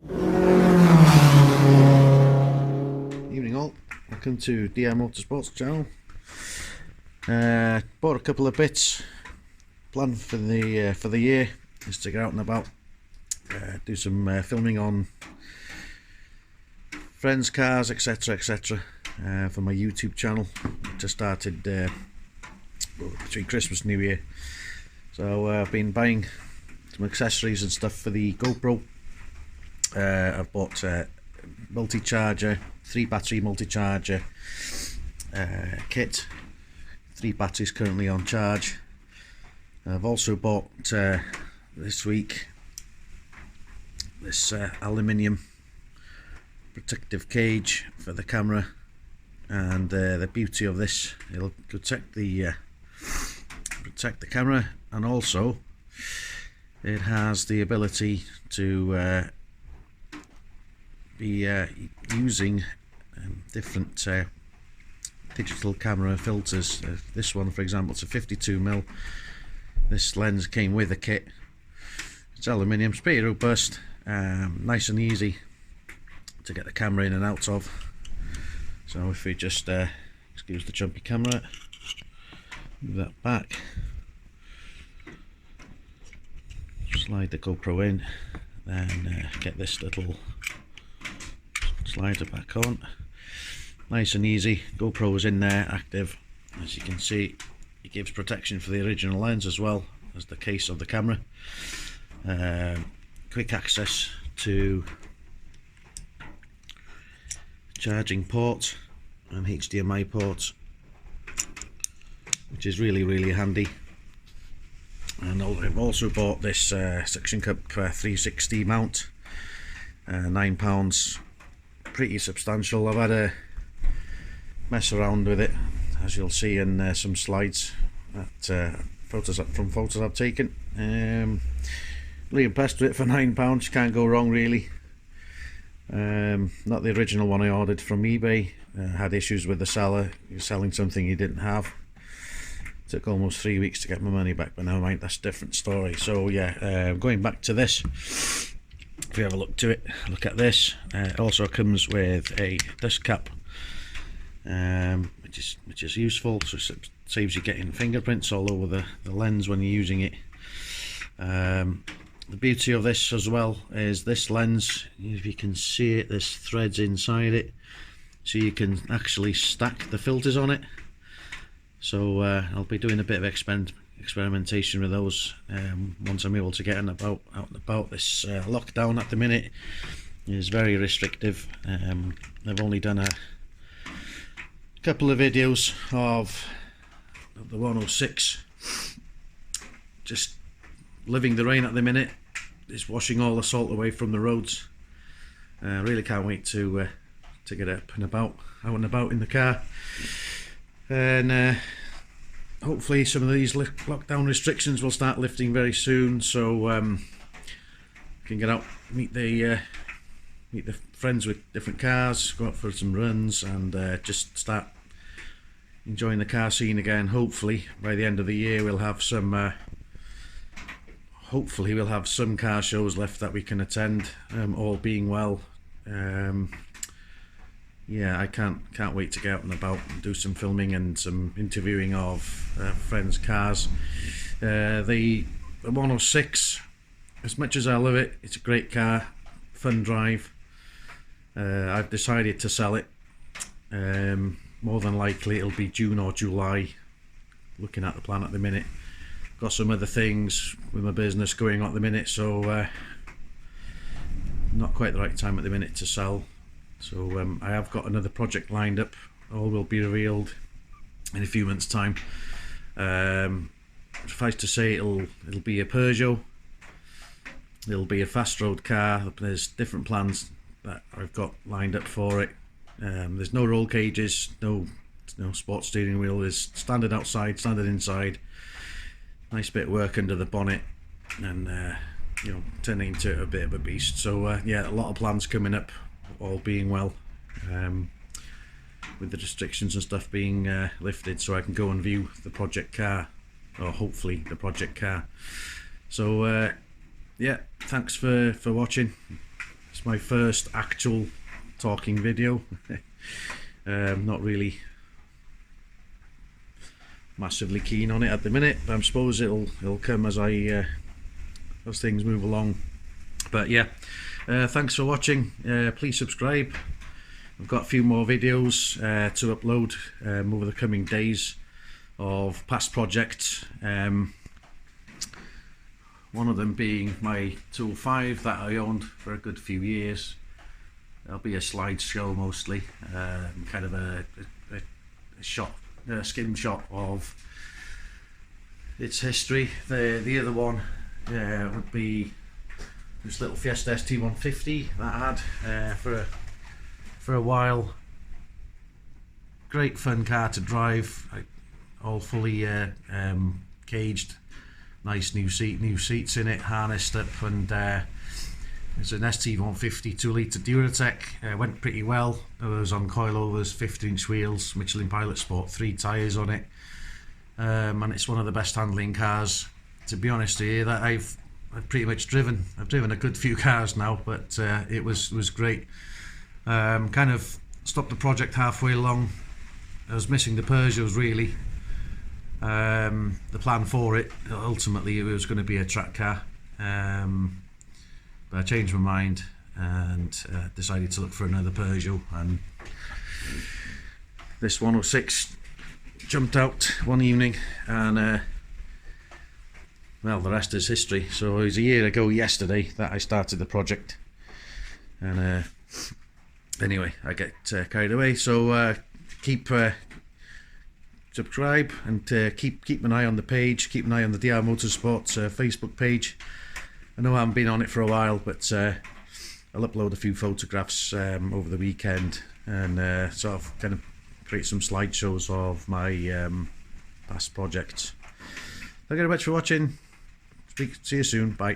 Evening all, welcome to DRMotorsport's channel. Bought a couple of bits. Plan for the year is to get out and about, do some filming on friends' cars, etc, etc, for my YouTube channel, which I started between Christmas and New Year. So I've been buying some accessories and stuff for the GoPro. I've bought a multi-charger, 3 battery multi-charger kit, 3 batteries currently on charge. I've also bought this week this aluminium protective cage for the camera, and the beauty of this, it'll protect the camera, and also it has the ability to be using different digital camera filters. This one, for example, it's a 52mm. This lens came with a kit. It's aluminium, it's pretty robust, nice and easy to get the camera in and out of. So if we just excuse the jumpy camera, move that back, slide the GoPro in, then get this little slider back on. Nice and easy. GoPro is in there, active. As you can see, it gives protection for the original lens as well as the case of the camera. Quick access to charging port and HDMI ports, which is really handy. And I've also bought this suction cup 360 mount, £9, pretty substantial. I've had a mess around with it, as you'll see in some slides that photos I've taken. Really impressed with it for £9. Can't go wrong really. Not the original one I ordered from eBay. Had issues with the seller. He was selling something he didn't have. Took almost 3 weeks to get my money back, but never mind, that's a different story. So yeah, going back to this, if you have a look at this, it also comes with a dust cap, which is useful, so it saves you getting fingerprints all over the lens when you're using it. The beauty of this as well is this lens, if you can see it, there's threads inside it, so you can actually stack the filters on it. So I'll be doing a bit of experimentation with those once I'm able to get out and about. This lockdown at the minute is very restrictive. I've only done a couple of videos of the 106, just living the rain at the minute. It's washing all the salt away from the roads. Really can't wait to get out and about in the car, and hopefully some of these lockdown restrictions will start lifting very soon, so can get out, meet the friends with different cars, go out for some runs, and just start enjoying the car scene again. Hopefully by the end of the year we'll have some car shows left that we can attend, all being well. Yeah, I can't wait to get out and about and do some filming and some interviewing of friends' cars. The 106, as much as I love it, it's a great car, fun drive. I've decided to sell it. More than likely it'll be June or July, looking at the plan at the minute. Got some other things with my business going on at the minute, so not quite the right time at the minute to sell. So I have got another project lined up. All will be revealed in a few months' time. Suffice to say, it'll be a Peugeot. It'll be a fast road car. There's different plans that I've got lined up for it. There's no roll cages, no sports steering wheel. There's standard outside, standard inside. Nice bit of work under the bonnet, and turning into a bit of a beast. So yeah, a lot of plans coming up, all being well, with the restrictions and stuff being lifted, so I can go and view the project car, or hopefully the project car. So yeah, thanks for watching. It's It's my first actual talking video. Not really massively keen on it at the minute, but I suppose it'll come as as things move along. But yeah, thanks for watching. Please subscribe. I've got a few more videos to upload over the coming days of past projects. One of them being my 205 that I owned for a good few years. There'll be a slideshow mostly, kind of a skim shot of its history. The other one would be this little Fiesta St 150 that I had for a while. Great fun car to drive, all fully caged. Nice new seats in it, harnessed up, and it's an ST 150 2-litre Duratec. Went pretty well. It was on coilovers, 15-inch wheels, Michelin Pilot Sport 3 tyres on it, and it's one of the best handling cars, to be honest with you, that I've pretty much driven. I've driven a good few cars now, but it was great. Kind of stopped the project halfway along. I was missing the Peugeots really. The plan for it, ultimately it was going to be a track car, but I changed my mind and decided to look for another Peugeot, and this 106 jumped out one evening, and well, the rest is history. So it was a year ago yesterday that I started the project, and anyway, I get carried away. So keep subscribe and keep an eye on the page, keep an eye on the DRMotorsport Facebook page. I know I haven't been on it for a while, but I'll upload a few photographs over the weekend, and sort of kind of create some slideshows of my past projects. Thank you very much for watching. See you soon. Bye.